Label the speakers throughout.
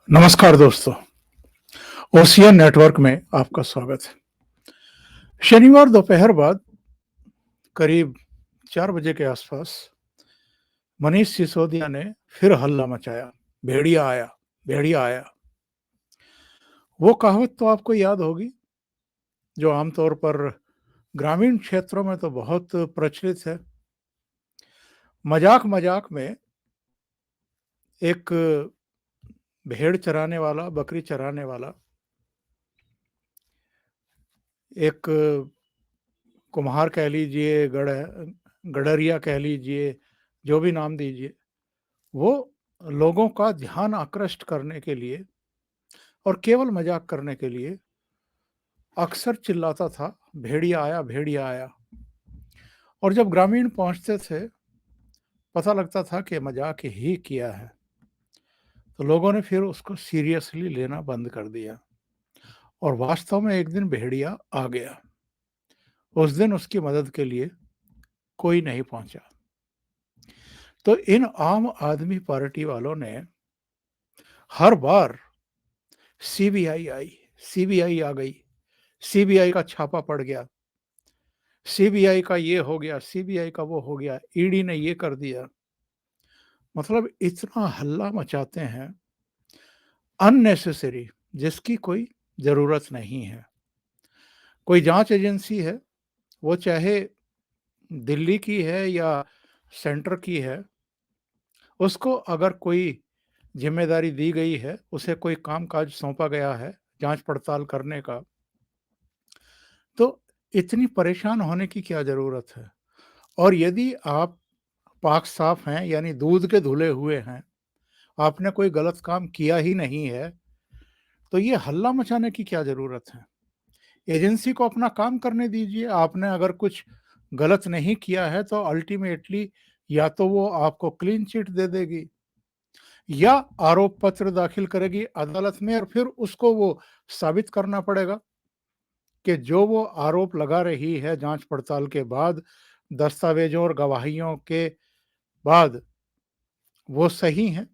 Speaker 1: नमस्कार दोस्तों, ocean network में आपका स्वागत है। शनिवार दोपहर बाद करीब 4 बजे के आसपास मनीष सिसोदिया ने फिर हल्ला मचाया, भेड़िया आया, भेड़िया आया। वो कहावत तो आपको याद होगी, जो आमतौर पर ग्रामीण क्षेत्रों में तो बहुत प्रचलित है। मजाक-मजाक में एक भेड़ चराने वाला, बकरी चराने वाला, एक कुम्हार कह लीजिए, गड़रिया कह लीजिए, जो भी नाम दीजिए, वो लोगों का ध्यान आकृष्ट करने के लिए और केवल मजाक करने के लिए अक्सर चिल्लाता था, भेड़िया आया, भेड़िया आया। और जब ग्रामीण पहुंचते थे, पता लगता था कि मजाक ही किया है। तो लोगों ने फिर उसको सीरियसली लेना बंद कर दिया और वास्तव में एक दिन भेड़िया आ गया। उस दिन उसकी मदद के लिए कोई नहीं पहुंचा। तो इन आम आदमी पार्टी वालों ने हर बार सीबीआई आई, सीबीआई आ गई, सीबीआई का छापा पड़ गया, सीबीआई का ये हो गया, सीबीआई का वो हो गया, ईडी ने ये कर दिया। मतलब इतना हल्ला मचाते हैं अननेसेसरी, जिसकी कोई ज़रूरत नहीं है। कोई जांच एजेंसी है, वो चाहे दिल्ली की है या सेंटर की है, उसको अगर कोई ज़िम्मेदारी दी गई है, उसे कोई काम-काज सौंपा गया है जांच-पड़ताल करने का, तो इतनी परेशान होने की क्या ज़रूरत है? और यदि आप पाक साफ हैं, यानी दूध के धुले हुए हैं, आपने कोई गलत काम किया ही नहीं है, तो ये हल्ला मचाने की क्या ज़रूरत है? एजेंसी को अपना काम करने दीजिए। आपने अगर कुछ गलत नहीं किया है, तो अल्टीमेटली या तो वो आपको क्लीन चिट दे देगी या आरोप पत्र दाखिल करेगी अदालत में, और फिर उसको वो साबित करना पड़ेगा कि जो वो आरोप लगा रही है जांच पड़ताल के बाद, दस्तावेजों और गवाहियों के बाद, वो सही हैं।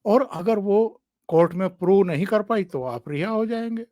Speaker 1: और अगर वो कोर्ट में प्रूव नहीं कर पाई, तो आप रिहा हो जाएँगे।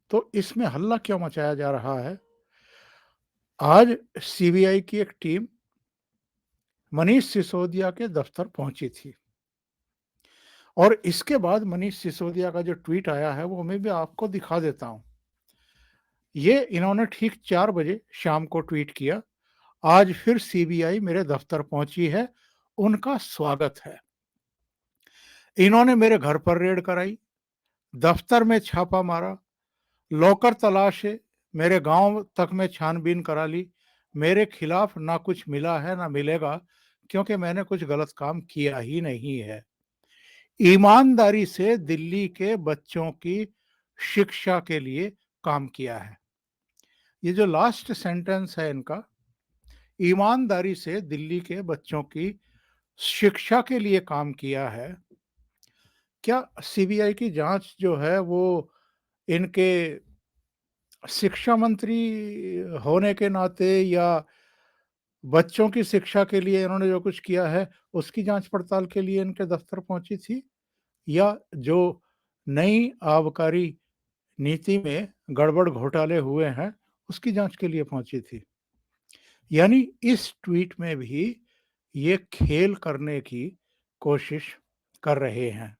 Speaker 1: तो इसमें हल्ला क्यों मचाया जा रहा है? आज सीबीआई की एक टीम मनीष सिसोदिया के दफ्तर पहुंची थी और इसके बाद मनीष सिसोदिया का जो ट्वीट आया है, वो मैं भी आपको दिखा देता हूं। ये इन्होंने ठीक 4 बजे शाम को ट्वीट किया, आज फिर सीबीआई मेरे दफ्तर पहुंची है, उनका स्वागत है। इन्होंने मेरे घर पर रेड कराई, दफ्तर में छापा मारा, लॉकर तलाशे, मेरे गांव तक में छानबीन करा ली। मेरे खिलाफ ना कुछ मिला है ना मिलेगा, क्योंकि मैंने कुछ गलत काम किया ही नहीं है। ईमानदारी से दिल्ली के बच्चों की शिक्षा के लिए काम किया है। ये जो लास्ट सेंटेंस है इनका, ईमानदारी से दिल्ली के बच्चों की शिक्षा के लिए काम किया है। क्या सीबीआई की जांच जो है वो इनके शिक्षा मंत्री होने के नाते या बच्चों की शिक्षा के लिए इन्होंने जो कुछ किया है, उसकी जांच पड़ताल के लिए इनके दफ्तर पहुंची थी, या जो नई आबकारी नीति में गड़बड़ घोटाले हुए हैं, उसकी जांच के लिए पहुंची थी? यानी इस ट्वीट में भी ये खेल करने की कोशिश कर रहे हैं।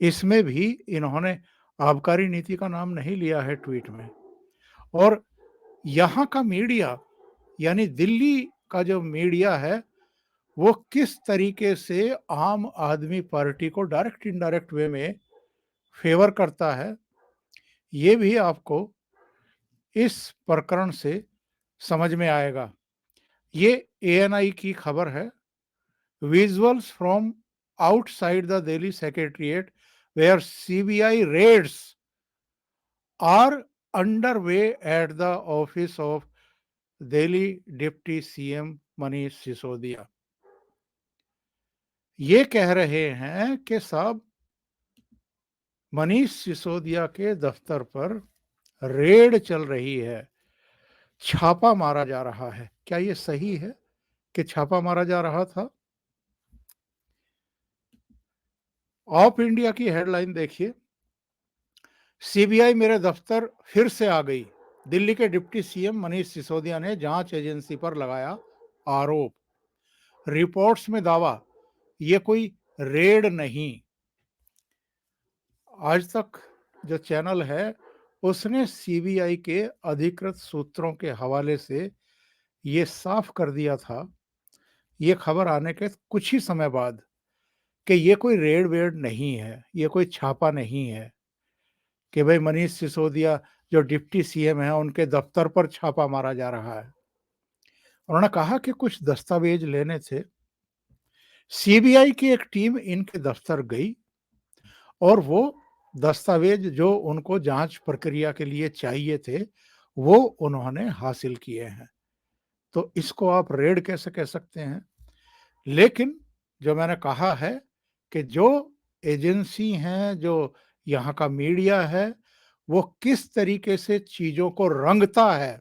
Speaker 1: इसमें भी इन्होंने आबकारी नीति का नाम नहीं लिया है ट्वीट में। और यहाँ का मीडिया, यानी दिल्ली का जो मीडिया है, वो किस तरीके से आम आदमी पार्टी को डायरेक्ट इनडायरेक्ट वे में फेवर करता है, ये भी आपको इस प्रकरण से समझ में आएगा। ये एएनआई की खबर है। Visuals from outside the Delhi secretariat where CBI raids are under way at the office of Delhi deputy CM Manish Sisodia. ये कह रहे हैं कि साहब, मनीष सिसोदिया के दफ्तर पर रेड चल रही है, छापा मारा जा रहा है। क्या ये सही है कि छापा मारा जा रहा था? ऑफ इंडिया की हेडलाइन देखिए, सीबीआई मेरे दफ्तर फिर से आ गई। दिल्ली के डिप्टी सीएम मनीष सिसोदिया ने जांच एजेंसी पर लगाया आरोप। रिपोर्ट्स में दावा, ये कोई रेड नहीं। आज तक जो चैनल है उसने सीबीआई के अधिकृत सूत्रों के हवाले से ये साफ कर दिया था, ये खबर आने के कुछ ही समय बाद, कि ये कोई रेड वेड नहीं है, ये कोई छापा नहीं है कि भाई मनीष सिसोदिया जो डिप्टी सीएम है उनके दफ्तर पर छापा मारा जा रहा है। उन्होंने कहा कि कुछ दस्तावेज लेने थे। सीबीआई की एक टीम इनके दफ्तर गई और वो दस्तावेज जो उनको जांच प्रक्रिया के लिए चाहिए थे वो उन्होंने हासिल किए हैं। तो इसको आप रेड कैसे कह सकते हैं? लेकिन जो मैंने कहा है कि जो एजेंसी हैं, जो यहाँ का मीडिया है, वो किस तरीके से चीजों को रंगता है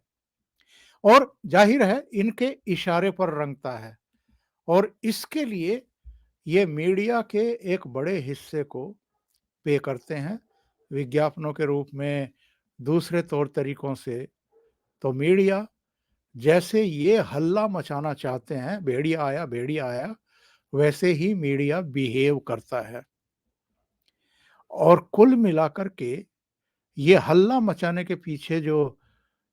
Speaker 1: और जाहिर है इनके इशारे पर रंगता है, और इसके लिए ये मीडिया के एक बड़े हिस्से को पे करते हैं, विज्ञापनों के रूप में, दूसरे तौर तरीकों से। तो मीडिया जैसे ये हल्ला मचाना चाहते हैं, भेड़िया आया, वैसे ही मीडिया बिहेव करता है। और कुल मिलाकर के ये हल्ला मचाने के पीछे जो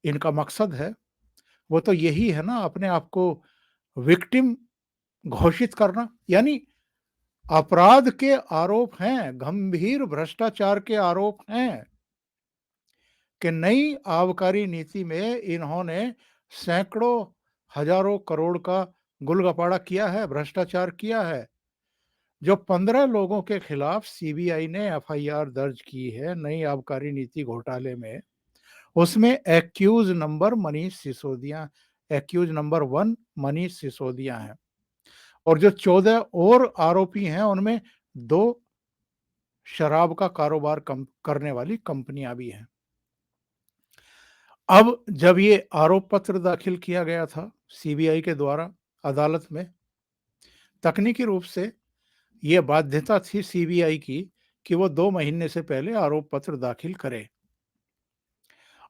Speaker 1: इनका मकसद है, वो तो यही है ना, अपने आप को विक्टिम घोषित करना। यानी अपराध के आरोप हैं, गंभीर भ्रष्टाचार के आरोप हैं कि नई आबकारी नीति में इन्होंने सैकड़ों, हजारों करोड़ का गुलगपाड़ा किया है, भ्रष्टाचार किया है। जो 15 लोगों के खिलाफ सीबीआई ने एफआईआर दर्ज की है नई आबकारी नीति घोटाले में, उसमें accused number Manish Sisodia, accused number 1 Manish Sisodia है। और जो 14 और आरोपी हैं उनमें 2 शराब का कारोबार करने वाली कंपनियां भी हैं। अब जब ये आरोप पत्र दाखिल किया गया था सीबीआई के द्वारा अदालत में, तकनीकी रूप से ये बाध्यता थी सीबीआई की कि वो 2 महीने से पहले आरोप पत्र दाखिल करे।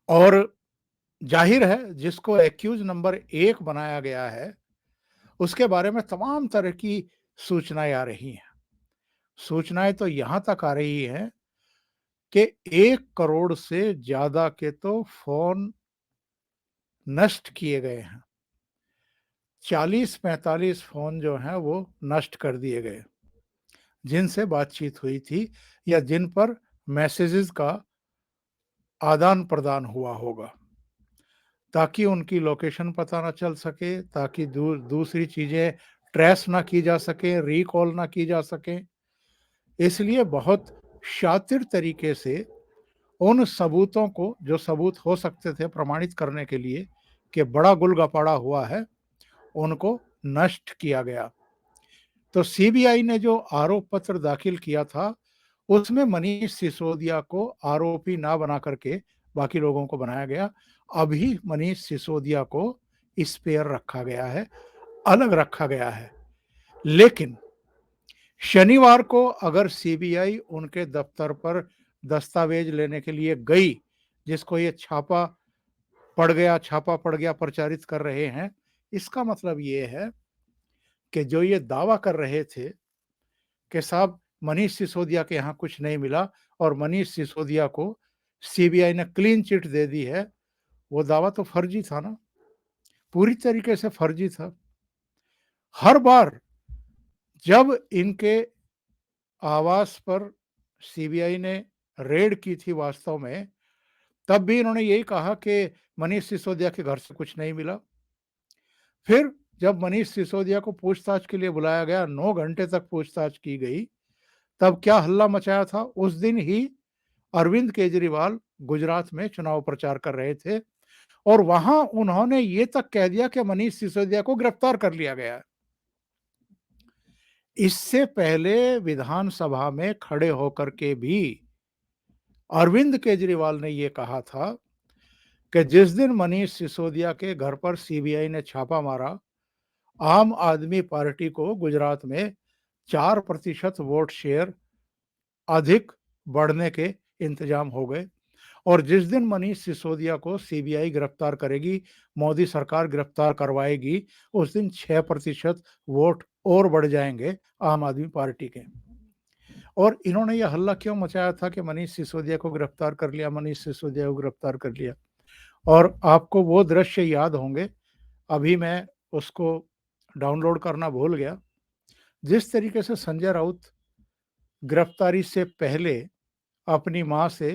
Speaker 1: और जाहिर है जिसको एक्यूज नंबर 1 बनाया गया है उसके बारे में तमाम तरह की सूचनाएं आ रही हैं। सूचनाएं तो यहां तक आ रही हैं कि 1 करोड़ से ज्यादा के तो फोन नष्ट किए गए हैं। 40-45 फोन जो हैं वो नष्ट कर दिए गए, जिनसे बातचीत हुई थी या जिन पर मैसेजेस का आदान प्रदान हुआ होगा, ताकि उनकी लोकेशन पता ना चल सके, ताकि दूसरी चीजें ट्रेस ना की जा सके, रिकॉल ना की जा सके। इसलिए बहुत शातिर तरीके से उन सबूतों को, जो सबूत हो सकते थे प्रमाणित करने के लिए कि बड़ा गुलगपाड़ा हुआ है, उनको नष्ट किया गया। तो सीबीआई ने जो आरोप पत्र दाखिल किया था उसमें मनीष सिसोदिया को आरोपी ना बना करके बाकी लोगों को बनाया गया। अभी मनीष सिसोदिया को स्पेयर रखा गया है, अलग रखा गया है। लेकिन शनिवार को अगर सीबीआई उनके दफ्तर पर दस्तावेज लेने के लिए गई, जिसको ये छापा पड़ गया प्रचारित कर रहे हैं, इसका मतलब ये है कि जो ये दावा कर रहे थे कि साहब मनीष सिसोदिया के यहाँ कुछ नहीं मिला और मनीष सिसोदिया को सीबीआई ने क्लीन चिट दे दी है, वो दावा तो फर्जी था ना, पूरी तरीके से फर्जी था। हर बार जब इनके आवास पर सीबीआई ने रेड की थी वास्तव में, तब भी इन्होंने यही कहा कि मनीष सिसोदिया के घर से कुछ नहीं मिला। फिर जब मनीष सिसोदिया को पूछताछ के लिए बुलाया गया, 9 घंटे तक पूछताछ की गई, तब क्या हल्ला मचाया था? उस दिन ही अरविंद केजरीवाल गुजरात में चुनाव प्रचार कर रहे थे और वहां उन्होंने ये तक कह दिया कि मनीष सिसोदिया को गिरफ्तार कर लिया गया है। इससे पहले विधानसभा में खड़े होकर के भी अरविंद केजरीवाल ने यह कहा था कि जिस दिन मनीष सिसोदिया के घर पर सीबीआई ने छापा मारा, आम आदमी पार्टी को गुजरात में 4% वोट शेयर अधिक बढ़ने के इंतजाम हो गए और जिस दिन मनीष सिसोदिया को सीबीआई गिरफ्तार करेगी, मोदी सरकार गिरफ्तार करवाएगी, उस दिन 6% वोट और बढ़ जाएंगे आम आदमी पार्टी के। और इन्होंने ये हल्ला क्यों मचाया था कि मनीष सिसोदिया को गिरफ्तार कर लिया, मनीष सिसोदिया को गिरफ्तार कर लिया। और आपको वो दृश्य याद होंगे, अभी मैं उसको डाउनलोड करना भूल गया। जिस तरीके से संजय राउत गिरफ्तारी से पहले अपनी माँ से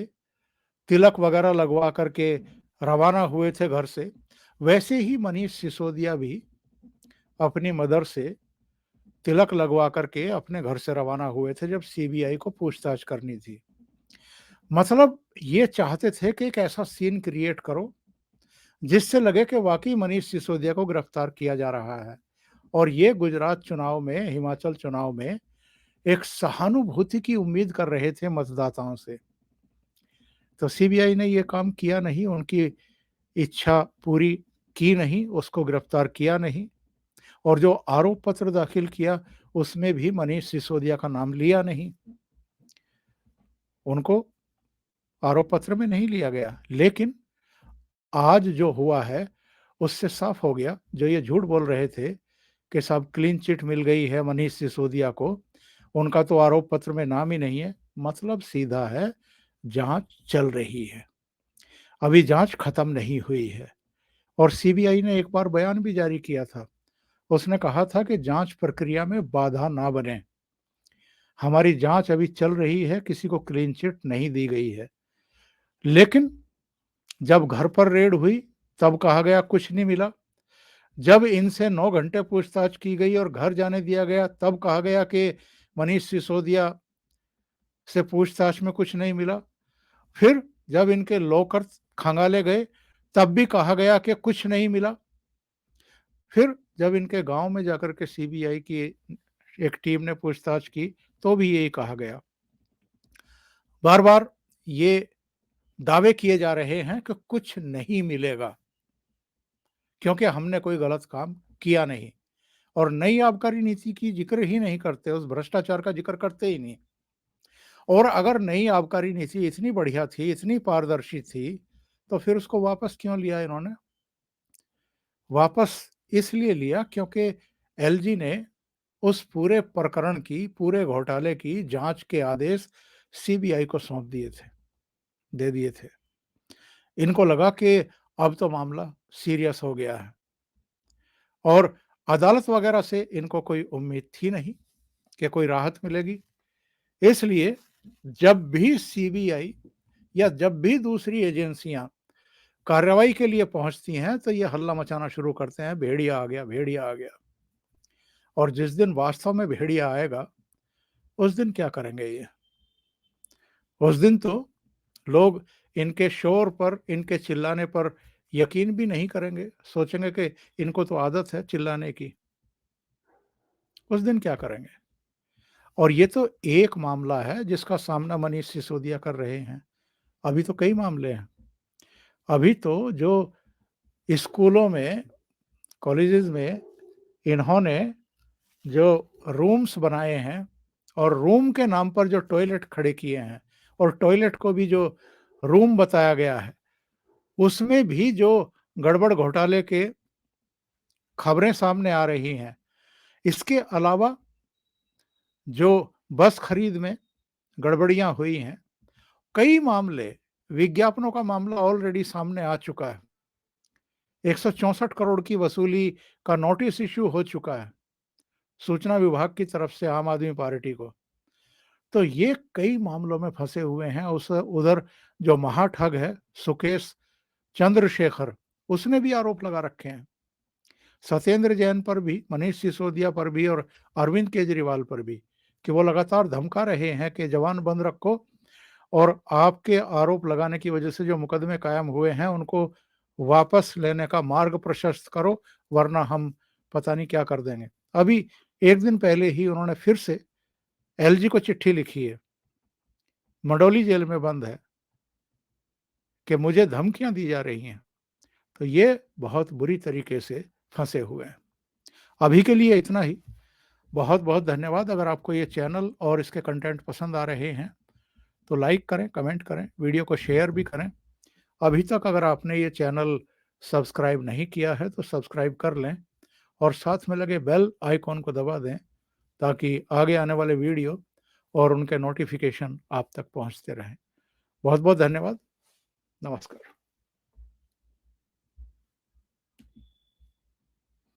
Speaker 1: तिलक वगैरह लगवा करके रवाना हुए थे घर से, वैसे ही मनीष सिसोदिया भी अपनी मदर से तिलक लगवा करके अपने घर से रवाना हुए थे जब सीबीआई को पूछताछ करनी थी। मतलब ये चाहते थे कि एक ऐसा सीन क्रिएट करो जिससे लगे कि वाकई मनीष सिसोदिया को गिरफ्तार किया जा रहा है। और ये गुजरात चुनाव में, हिमाचल चुनाव में एक सहानुभूति की उम्मीद कर रहे थे मतदाताओं से। तो सीबीआई ने ये काम किया नहीं, उनकी इच्छा पूरी की नहीं, उसको गिरफ्तार किया नहीं। और जो आरोप पत्र दाखिल किया उसमें भी मनीष सिसोदिया का नाम लिया नहीं, उनको आरोप पत्र में नहीं लिया गया। लेकिन आज जो हुआ है उससे साफ हो गया, जो ये झूठ बोल रहे थे कि साहब क्लीन चिट मिल गई है मनीष सिसोदिया को, उनका तो आरोप पत्र में नाम ही नहीं है। मतलब सीधा है, जांच चल रही है, अभी जांच खत्म नहीं हुई है। और सीबीआई ने एक बार बयान भी जारी किया था, उसने कहा था कि जांच प्रक्रिया में बाधा ना बने, हमारी जांच अभी चल रही है, किसी को क्लीन चिट नहीं दी गई है। लेकिन जब घर पर रेड हुई तब कहा गया कुछ नहीं मिला, जब इनसे 9 घंटे पूछताछ की गई और घर जाने दिया गया तब कहा गया कि मनीष सिसोदिया से पूछताछ में कुछ नहीं मिला। फिर जब इनके लॉकर खंगाले गए तब भी कहा गया कि कुछ नहीं मिला। फिर जब इनके गांव में जाकर के सीबीआई की एक टीम ने पूछताछ की तो भी यही कहा गया। बार बार ये दावे किए जा रहे हैं कि कुछ नहीं मिलेगा क्योंकि हमने कोई गलत काम किया नहीं, और नई आबकारी नीति की जिक्र ही नहीं करते, उस भ्रष्टाचार का जिक्र करते ही नहीं। और अगर नई आबकारी नीति इतनी बढ़िया थी, इतनी पारदर्शी थी, तो फिर उसको वापस क्यों लिया इन्होंने? वापस इसलिए लिया क्योंकि एलजी ने उस पूरे प्रकरण की, पूरे घोटाले की जांच के आदेश सीबीआई को सौंप दिए थे, दे दिए थे। इनको लगा कि अब तो मामला सीरियस हो गया है और अदालत वगैरह से इनको कोई उम्मीद थी नहीं कि कोई राहत मिलेगी। इसलिए जब भी सीबीआई या जब भी दूसरी एजेंसियां कार्रवाई के लिए पहुंचती हैं तो ये हल्ला मचाना शुरू करते हैं, भेड़िया आ गया, भेड़िया आ गया। और जिस दिन वास्तव में भेड़िया आएगा उस दिन क्या करेंगे ये? उस दिन तो लोग इनके शोर पर, इनके चिल्लाने पर यकीन भी नहीं करेंगे, सोचेंगे कि इनको तो आदत है चिल्लाने की। उस दिन क्या करेंगे? और ये तो एक मामला है जिसका सामना मनीष सिसोदिया कर रहे हैं, अभी तो कई मामले हैं। अभी तो जो स्कूलों में, कॉलेजेस में इन्होंने जो रूम्स बनाए हैं और रूम के नाम पर जो टॉयलेट खड़े किए हैं और टॉयलेट को भी जो रूम बताया गया है, उसमें भी जो गड़बड़ घोटाले के खबरें सामने आ रही हैं। इसके अलावा जो बस खरीद में गड़बड़ियां हुई हैं, कई मामले, विज्ञापनों का मामला ऑलरेडी सामने आ चुका है। 164 करोड़ की वसूली का नोटिस इश्यू हो चुका है सूचना विभाग की तरफ से आम आदमी पार्टी को। तो ये कई मामलों में फंसे हुए हैं। उस उधर जो महाठग है सुकेश चंद्रशेखर, उसने भी आरोप लगा रखे हैं, सत्येंद्र जैन पर भी, मनीष सिसोदिया पर भी और अरविंद केजरीवाल पर भी, कि वो लगातार धमका रहे हैं कि जवान बंद रखो और आपके आरोप लगाने की वजह से जो मुकदमे कायम हुए हैं उनको वापस लेने का मार्ग प्रशस्त करो, वरना हम पता नहीं क्या कर देंगे। अभी एक दिन पहले ही उन्होंने फिर से एलजी को चिट्ठी लिखी है, मंडोली जेल में बंद है, कि मुझे धमकियां दी जा रही हैं। तो ये बहुत बुरी तरीके से फंसे हुए हैं। अभी के लिए इतना ही। बहुत बहुत धन्यवाद। अगर आपको ये चैनल और इसके कंटेंट पसंद आ रहे हैं तो लाइक करें, कमेंट करें, वीडियो को शेयर भी करें। अभी तक अगर आपने ये चैनल सब्सक्राइब नहीं किया है तो सब्सक्राइब कर लें और साथ में लगे बेल आइकॉन को दबा दें ताकि आगे आने वाले वीडियो और उनके नोटिफिकेशन आप तक पहुंचते रहें। बहुत बहुत धन्यवाद। नमस्कार।